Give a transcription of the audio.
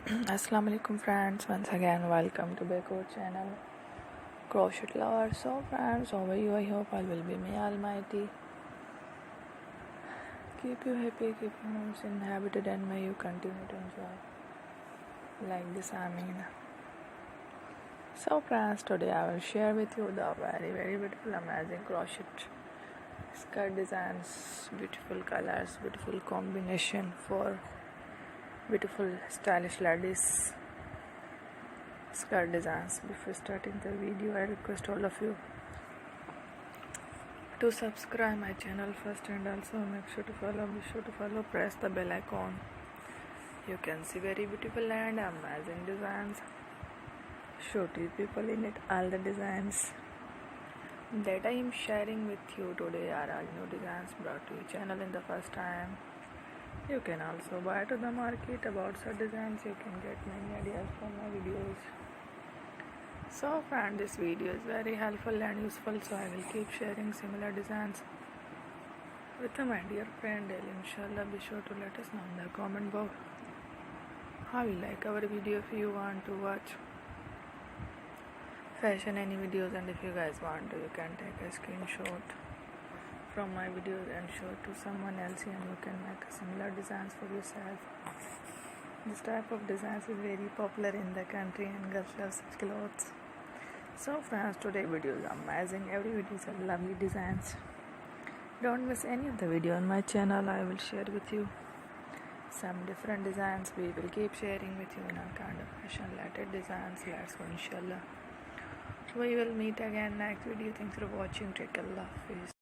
Assalamu alaikum friends, once again welcome to back our channel Crochet Lover. So friends, how are you? I hope all will be may almighty keep you happy, keep your homes inhabited, and may you continue to enjoy like this. So friends, today I will share with you the very beautiful amazing crochet skirt designs, beautiful colors, beautiful combination for beautiful stylish ladies skirt designs. Before starting the video, I request all of you to subscribe my channel first, and also make sure to follow, press the bell icon. You can see very beautiful and amazing designs. Show to people in it. All the designs that I am sharing with you today are all new designs brought to your channel in the first time. You can also buy to the market about such designs. You can get many ideas from my videos. So friend, this video is very helpful and useful, so I will keep sharing similar designs with my dear friend daily. Inshallah, be sure to let us know in the comment box how you like our video. If you want to watch fashion any videos, and if you guys want to, you can take a screenshot from my videos and show it to someone else, and you can make similar designs for yourself. This type of designs is very popular in the country and girls love such clothes. So friends, today video is amazing. Every video is a lovely designs. Don't miss any of the video on my channel. I will share with you some different designs. We will keep sharing with you in all kind of fashion related designs. Let's go, inshallah. We will meet again next video. Thanks for watching. Take Allah. Peace.